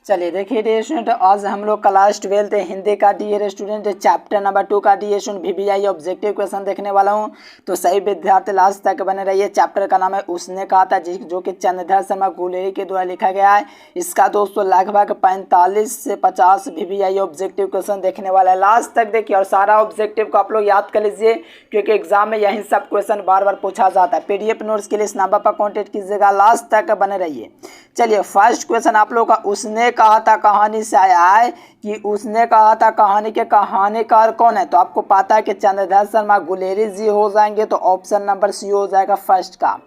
चलिए देखिए dear student, आज हम लोग क्लास 12 हिंदी का डियर स्टूडेंट चैप्टर नंबर 2 का dear student VVI objective question देखने वाला हूं। तो सही विद्यार्थी लास्ट तक बने रहिए। चैप्टर का नाम है उसने कहा था, जो कि चंद्रधर शर्मा गुलेरी के द्वारा लिखा गया है। इसका दोस्तों लगभग 45 से 50 वीवीआई ऑब्जेक्टिव क्वेश्चन देखने वाला है। लास्ट तक देखिए और सारा ऑब्जेक्टिव को आप लोग याद कर लीजिए, क्योंकि एग्जाम में यही सब क्वेश्चन बार बार पूछा जाता है। पीडीएफ नोट्स के लिए इस नंबर पर कॉन्टेक्ट कीजिएगा, लास्ट तक बने रहिए। चलिए फर्स्ट क्वेश्चन आप लोग का उसने कहा था कहानी से आया है कि उसने कहा था कहानी के कहानीकार कौन है। तो आपको पता है कि चंद्रधर शर्मा गुलेरी जी हो जाएंगे, तो ऑप्शन नंबर सी हो जाएगा फर्स्ट का।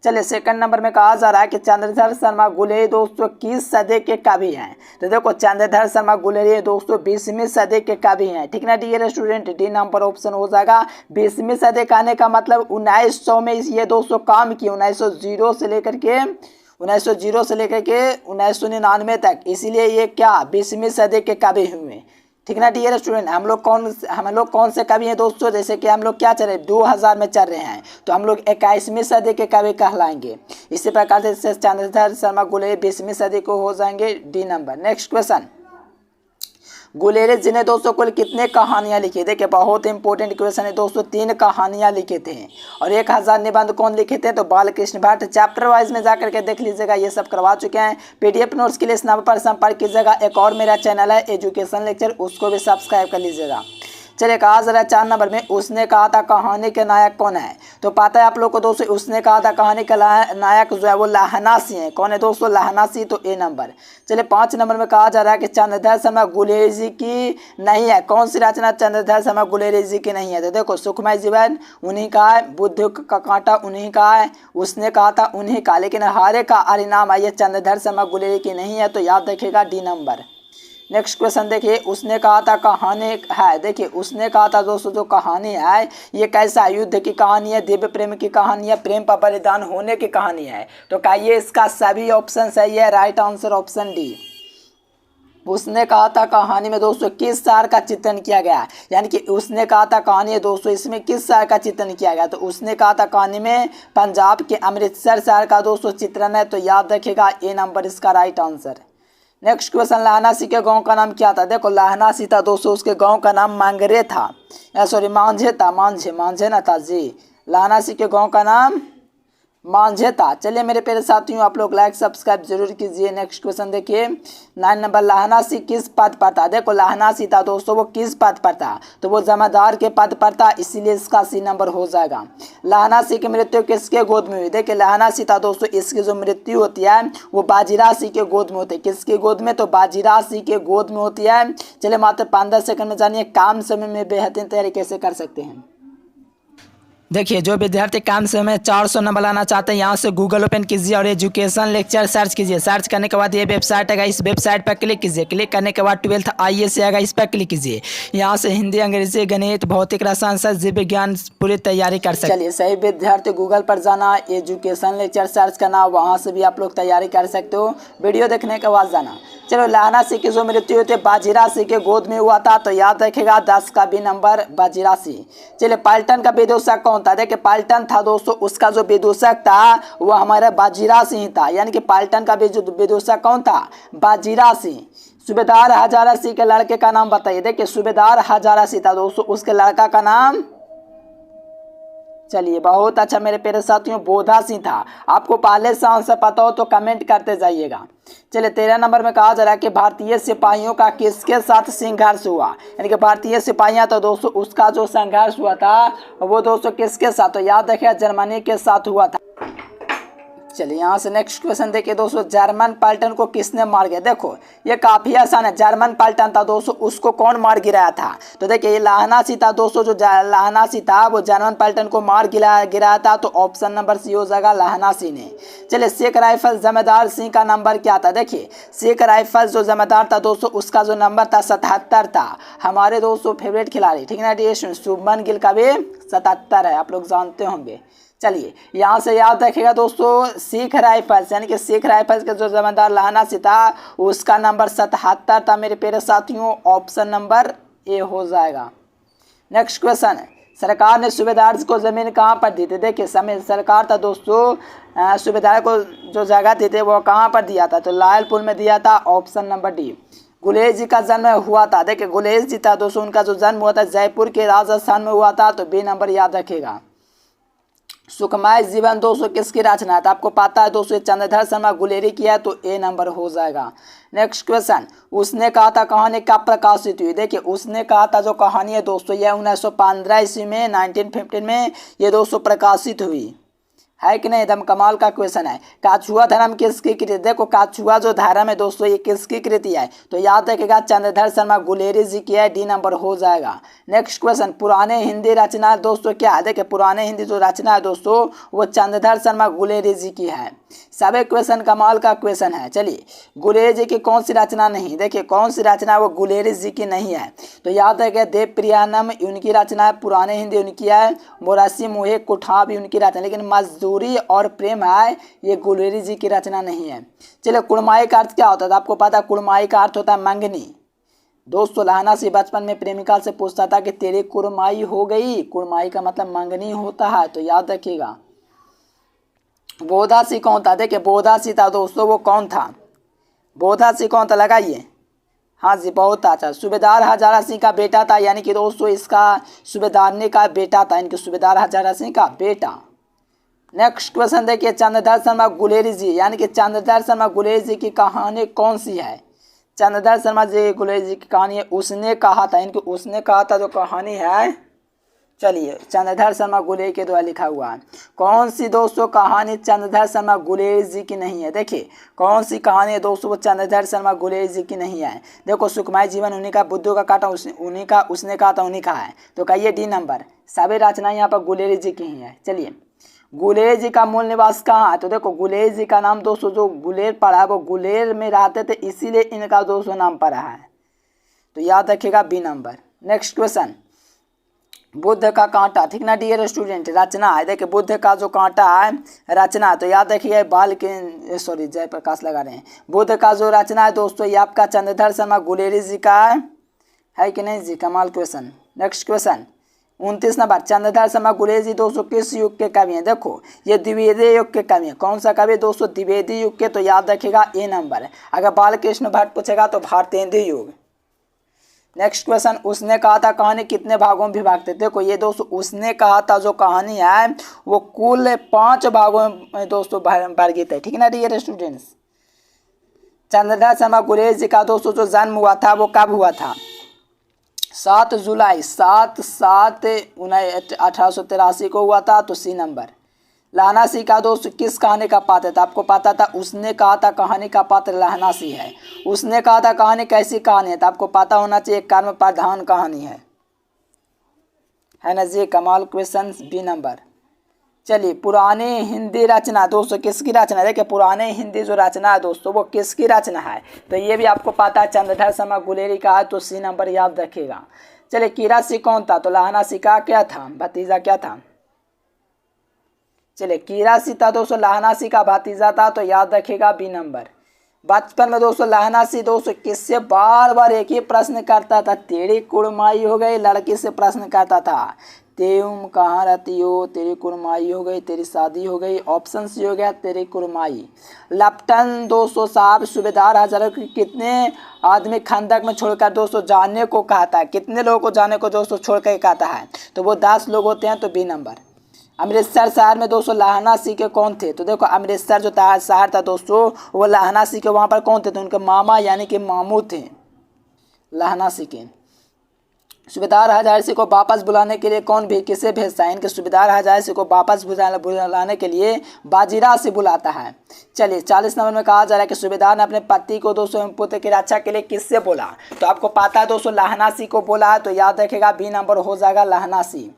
चलिए सेकंड नंबर में कहा जा रहा है कि चंद्रधर शर्मा गुलेरी दोस्तों किस सदी के कवि हैं। तो देखो चंद्रधर शर्मा गुलेरी दोस्तों 20वीं सदी के कवि हैं, ठीक ना dear student. D number option हो जाएगा। 20वीं सदी कहने का मतलब 1900 में ये दोस्तों काम किए, 1900 से लेकर के 1999 तक, इसीलिए ये क्या 20वीं सदी के कवि हुए, ठीक ना डियर स्टूडेंट। हम लोग कौन से कवि हैं दोस्तों, जैसे कि हम लोग क्या चल रहे 2000 में चल रहे हैं, तो हम लोग 21वीं सदी के कवि कहलाएंगे। इसी प्रकार से चंद्रधर शर्मा गुलेरी 20वीं सदी को हो जाएंगे, D number. Next question, Guleri ji ने दोस्तों कुल कितने कहानियां लिखी। देखिए बहुत इंपॉर्टेंट क्वेश्चन है दोस्तों। 3 कहानियां लिखे थे और 1000 निबंध कौन लिखे थे, तो बालकृष्ण भट्ट। चैप्टर वाइज में जाकर के देख लीजिएगा, ये सब करवा चुके हैं। पीडीएफ नोट्स के लिए इस नंबर पर संपर्क कीजिएगा। एक और मेरा चैनल है एजुकेशन लेक्चर, उसको भी सब्सक्राइब कर लीजिएगा। चलिए कहा जरा 4 नंबर में उसने कहा था कहानी के नायक कौन है। तो पता है आप लोग को दोस्तों, उसने कहा था कहानी का नायक जो है वो लहनासी है। कौन है दोस्तों, लहनासी, तो ए नंबर। चलिए 5 नंबर में कहा जा रहा है कि चंद्रधर शर्मा गुलेरी जी की नहीं है। कौन सी रचना चंद्रधर शर्मा गुलेरी जी की नहीं है। तो देखो सुखमय जीवन उन्हीं का है, बुद्ध का कांटा उन्हीं का है, उसने कहा था उन्हीं का, लेकिन हारे का परिणाम है ये चंद्रधर शर्मा गुलेरी की नहीं है, तो याद रखिएगा डी नंबर। नेक्स्ट क्वेश्चन देखिए, उसने कहा था कहानी है। देखिए उसने कहा था दोस्तों जो कहानी है ये कैसा युद्ध की कहानी है, दिव्य प्रेम की कहानी है, प्रेम पर बलिदान होने की कहानी है। तो क्या ये इसका सभी ऑप्शन सही है, राइट आंसर ऑप्शन डी। उसने कहा था कहानी में दोस्तों किस शहर का चित्रण किया गया, यानी कि उसने कहा था कहानी है दोस्तों इसमें किस शहर का चित्रण किया गया। तो उसने कहा था कहानी में पंजाब के अमृतसर शहर का दोस्तों चित्रण है, तो याद रखिएगा ए नंबर इसका राइट आंसर। नेक्स्ट क्वेश्चन, लहनासी के गांव का नाम क्या था। देखो लहनासी था दोस्तों, उसके गांव का नाम मांगरे था, सॉरी मांझे था, मांझे ना था जी। लहनासी के गांव का नाम मांझे था। चलिए मेरे प्यारे साथियों आप लोग लाइक सब्सक्राइब जरूर कीजिए। नेक्स्ट क्वेश्चन देखिए 9 नंबर, लहनासी किस पद पर था। देखो लहनासी था दोस्तों वो किस पद पर था, तो वो जमादार के पद पर था, इसीलिए इसका सी नंबर हो जाएगा। लहनासी की मृत्यु किसके गोद में हुई। देखिए लहनासी था दोस्तों, इसकी जो मृत्यु होती है वो बाजीराव सिंह के गोद में होती है। किसके गोद में, तो बाजीराव सिंह के गोद में होती है। चलिए मात्र 5-10 सेकंड में जानिए काम समय में बेहतरीन तैयारी कैसे कर सकते हैं। देखिए जो विद्यार्थी काम से में 400 नंबर लाना चाहते हैं, यहाँ से गूगल ओपन कीजिए और एजुकेशन लेक्चर सर्च कीजिए। सर्च करने के बाद ये वेबसाइट आएगा, इस वेबसाइट पर क्लिक कीजिए। क्लिक करने के बाद 12th IAS आएगा, इस पर क्लिक कीजिए। यहाँ से हिंदी, अंग्रेजी, गणित, भौतिक, रसायन शास्त्र, जीव विज्ञान पूरी तैयारी कर सकते हैं। चलिए सही विद्यार्थी गूगल पर जाना, एजुकेशन लेक्चर सर्च करना, वहाँ से भी आप लोग तैयारी कर सकते हो। वीडियो देखने के बाद जाना। चलो लहनासी की जो मृत्यु हुई थी बाजीराव सिंह के गोद में हुआ था, तो याद रखेगा 10 का बी नंबर बाजीराव सिंह। चलिए पलटन का विदूषक कौन था। देखिए पलटन था दोस्तों, उसका जो विदूषक था वो हमारा बाजीराव सिंह था, यानी कि पलटन का विदूषक कौन था, बाजीराव सिंह। सूबेदार हजारा सिंह के लड़के का नाम बताइए। देखिए सूबेदार हजारा सिंह था दोस्तों, उसके लड़का का नाम, चलिए बहुत अच्छा मेरे प्यारे साथियों, बोधा सिंह था। आपको पहले से आंसर पता हो तो कमेंट करते जाइएगा। चलिए 13 नंबर में कहा जा रहा है कि भारतीय सिपाहियों का किसके साथ संघर्ष हुआ, यानी कि भारतीय सिपाहियां तो दोस्तों उसका जो संघर्ष हुआ था वो दोस्तों किसके साथ, तो याद रखिए जर्मनी के साथ हुआ था। चलिए यहाँ से नेक्स्ट क्वेश्चन देखिए दोस्तों, जर्मन पलटन को किसने मार गया। देखो ये काफी आसान है। जर्मन पलटन था दोस्तों, उसको कौन मार गिराया था। तो देखिए ये लहनासी था दोस्तों, जो लहनासी था वो जर्मन पलटन को मार गिराया था, तो ऑप्शन नंबर सी हो जाएगा लहनासी ने। चलिए सिख राइफल जमेदार सिंह का नंबर क्या था। देखिए सिख राइफल जो जमेदार था दोस्तों उसका जो नंबर था 77 था। हमारे दोस्तों फेवरेट खिलाड़ी, ठीक है ना, शुभमन गिल का भी 77 है, आप लोग जानते होंगे। चलिए यहाँ से याद रखिएगा दोस्तों, सिख राइफल्स यानी कि सिख राइफल्स का जो जमादार लहनासी था उसका नंबर 77 था मेरे प्यारे साथियों, ऑप्शन नंबर ए हो जाएगा। नेक्स्ट क्वेश्चन, सरकार ने सूबेदार को ज़मीन कहाँ पर दी थी? देखिए समय सरकार था दोस्तों, सूबेदार को जो जगह दी थी वो कहाँ पर दिया था? तो लायलपुर में दिया था, ऑप्शन नंबर डी। गुलेज जी का जन्म हुआ था, देखिए गुलेज जी था दोस्तों, उनका जो जन्म हुआ था जयपुर के राजस्थान में हुआ था, तो बी नंबर याद रखेगा। सुखमय जीवन दोस्तों किसकी रचना है? तो आपको पता है दोस्तों चंद्रधर शर्मा गुलेरी किया, तो ए नंबर हो जाएगा। नेक्स्ट क्वेश्चन, उसने कहा था कहानी कब प्रकाशित हुई? देखिए उसने कहा था जो कहानी है दोस्तों यह 1915 ईस्वी में 1915 में ये दोस्तों प्रकाशित हुई है कि नहीं? एकदम कमाल का क्वेश्चन है। काछुआ धर्म किसकी कृति? देखो काछुआ जो धर्म है दोस्तों ये किसकी कृति है? तो याद रखेगा चंद्रधर शर्मा गुलेरी जी की है, डी नंबर हो जाएगा। नेक्स्ट क्वेश्चन, पुराने हिंदी रचना दोस्तों क्या है? देखिए पुराने हिंदी जो रचना है दोस्तों वो चंद्रधर शर्मा गुलेरी जी की है। सभी क्वेश्चन कमाल का क्वेश्चन है। चलिए गुलेरी जी की कौन सी रचना नहीं? देखिए कौन सी रचना वो गुलेरी जी की नहीं है? तो याद रखेगा देव प्रियानम उनकी रचना है, पुराने हिंदी उनकी है, मोरासी मोहे कुठा भी उनकी रचना, लेकिन मजदूरी और प्रेम है ये गुलेरी जी की रचना नहीं है। चलिए कुड़माई का अर्थ क्या होता था? आपको पता है कुड़माई का अर्थ होता है मंगनी। दोस्तों लहना से बचपन में प्रेमिका से पूछता था कि तेरी कुड़माई हो गई, कुड़माई का मतलब मंगनी होता है, तो याद रखिएगा। बोधासी कौन था? देखिए बोधासी था दोस्तों वो कौन था? बोधासी कौन था लगाइए। हाँ जी बहुत अच्छा, सूबेदार हजारा सिंह का बेटा था, यानी कि दोस्तों इसका सूबेदारनी का बेटा था, इनके सूबेदार हजारा सिंह का बेटा। नेक्स्ट क्वेश्चन देखिए, चंद्रधर शर्मा गुलेरी जी यानी कि चंद्रधर शर्मा गुलेरी जी की कहानी कौन सी है? चंद्रधर शर्मा जी गुलेरी जी की कहानी है उसने कहा था, इनकी उसने कहा था जो कहानी है। चलिए चंद्रधर शर्मा गुलेरी के द्वारा लिखा हुआ है। कौन सी दोस्तों कहानी चंद्रधर शर्मा गुलेरी जी की नहीं है? देखिए कौन सी कहानी है दोस्तों वो चंद्रधर शर्मा गुलेरी जी की नहीं है? देखो सुखमय जीवन उन्हीं का, बुद्धू का काटा उन्हीं का, उसने कहा था उन्हीं का है, तो कहिए डी नंबर। सभी रचनाएं यहाँ पर गुलेरी जी की ही है। चलिए गुलेर जी का मूल निवास कहाँ है? तो देखो गुलेर जी का नाम दोस्तों जो गुलेर पड़ा है वो गुलेर में रहते थे, इसीलिए इनका दोस्तों नाम पड़ा है, तो याद रखिएगा B number. Next question, Buddha का कांटा, ठीक ना डियर स्टूडेंट? रचना है, देखिए बुद्ध का जो कांटा है रचना, तो याद रखिए बाल के सॉरी जयप्रकाश लगा रहे हैं। बुद्ध का जो रचना है दोस्तों ये आपका चंद्रधर शर्मा गुलेरी जी का है कि नहीं जी? कमाल question. Next question 29 number, Chandradhar Sharma Guleri ji दोस्तों किस युग के कवि हैं? देखो ये द्विवेदी युग के कवि हैं। कौन सा कवि दोस्तों? द्विवेदी युग के, तो याद रखिएगा ए नंबर। अगर बालकृष्ण भट्ट पूछेगा तो भारतेंदु युग। नेक्स्ट क्वेश्चन, उसने कहा था कहानी कितने भागों में विभाजित है? देखो ये दोस्तों उसने कहा था जो कहानी है वो कुल 5 भागों में दोस्तों वर्गीत है, ठीक है ना डियर स्टूडेंट्स? चंद्रधर शर्मा गुलेरी जी का दोस्तों जो जन्म हुआ था वो कब हुआ था? 7 जुलाई 1883 को हुआ था, तो सी नंबर। लहना सिंह का दोस्त किस कहानी का पात्र था? आपको पता था उसने कहा था कहानी का पात्र लहना सिंह है। उसने कहा था कहानी कैसी कहानी है? तो आपको पता होना चाहिए कर्म प्रधान कहानी है ना जी? कमाल क्वेश्चन, बी नंबर। चलिए पुरानी हिंदी रचना दोस्तों किसकी रचना? देखिए पुराने हिंदी जो रचना है दोस्तों वो किसकी रचना है? तो ये भी आपको पता है चंद्रधर शर्मा गुलेरी का है, तो सी नंबर याद रखिएगा। चलिए कीरा सिंह कौन था? तो लहना सिंह का क्या था? भतीजा क्या था? चलिए कीरा सिंह था दोस्तों लहना सिंह का भतीजा था, तो याद रखिएगा बी नंबर। बचपन में दोस्तों लहना सिंह दोस्तों किससे बार बार एक ही प्रश्न करता था? तेरी कुड़माई हो गई, लड़की से प्रश्न करता था तुम कहाँ रहती हो, तेरी कुड़माई हो गई, तेरी शादी हो गई, ऑप्शन सी हो गया तेरी कुड़माई। लेफ्टिनेंट दोस्तों साहब सूबेदार हजारों की कितने आदमी खंदक में छोड़कर दोस्तों जाने को कहता है? कितने लोगों को जाने को दोस्तों छोड़ कर कहता है? तो वो 10 लोग होते हैं, तो बी नंबर। अमृतसर शहर में दोस्तों लहना सिंह के कौन थे? तो देखो अमृतसर जो शहर था दोस्तों वो लहना सिंह के वहाँ पर कौन थे? तो उनके मामा यानी कि मामू थे लहना सिंह के। सूबेदार हजारे सिंह को वापस बुलाने के लिए कौन भी किसे भेजता है? इनके सूबेदार हजारे सिंह को वापस बुलाने के लिए बाजीराव से बुलाता है। चलिए 40 नंबर में कहा जा रहा है कि सूबेदार ने अपने पति को दोस्तों पुत्र की रक्षा के लिए किससे बोला? तो आपको पता है दोस्तों लहना सिंह को बोला है, तो याद रखेगा बी नंबर हो जाएगा लहना सिंह।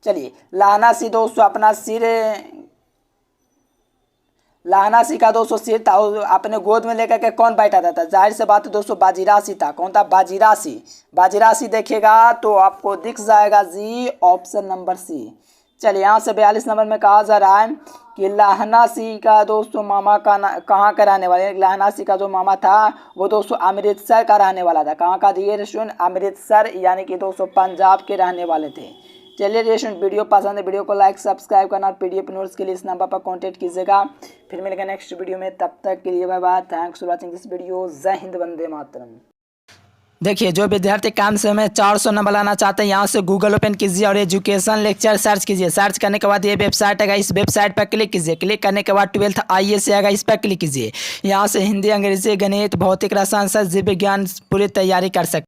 चलिए लहना सिंह दोस्तों अपना सिर, लहना सिंह का दोस्तों सिर था अपने गोद में लेकर के कौन बैठा था? जाहिर से बात है दोस्तों बाजीराव सिंह था। कौन था? बाजीराव सिंह। बाजीराव सिंह देखिएगा तो आपको दिख जाएगा जी ऑप्शन नंबर सी। चलिए यहाँ से 42 नंबर में कहा जा रहा है कि लहना सिंह का दोस्तों मामा का कहाँ का रहने वाले? लहना सिंह का जो मामा था वो दोस्तों अमृतसर का रहने वाला था। कहाँ का? दिए रेस्टोरेंट अमृतसर यानी कि दोस्तों पंजाब के रहने वाले थे। चलिए डियर स्टूडेंट, वीडियो पसंद है वीडियो को लाइक सब्सक्राइब करना और पीडीएफ नोट्स के लिए इस नंबर पर कांटेक्ट कीजिएगा। फिर मिलेंगे नेक्स्ट वीडियो में, तब तक के लिए bye bye. Thanks for watching this video. जय हिंद, वंदे मातरम। देखिए, जो विद्यार्थी कम समय में 400 नंबर लाना चाहते हैं, यहाँ से गूगल ओपन कीजिए और एजुकेशन लेक्चर सर्च कीजिए। सर्च करने के बाद ये वेबसाइट आएगा, इस वेबसाइट पर क्लिक कीजिए। क्लिक करने के बाद 12th IAS आएगा, इस पर क्लिक कीजिए। यहाँ से हिंदी, अंग्रेजी, गणित, भौतिक, रसायन, जीव विज्ञान पूरी तैयारी कर सकते हैं।